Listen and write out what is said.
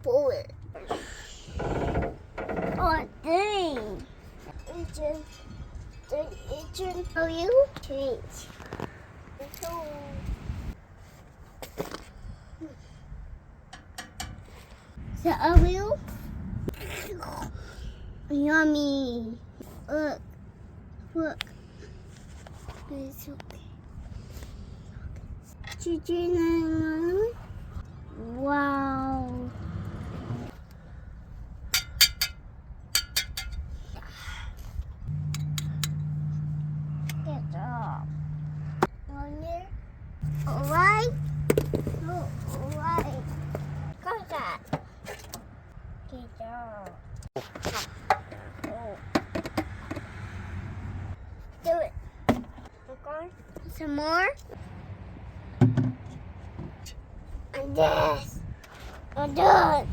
pull it. Oh, dang. Agent, how you change? So are you? Yummy. Look. It's okay. Chicken. Wow. Good job. Alright. Alright. Got that. Good job. Oh. Do it. Okay. Some more. And this. I'm done.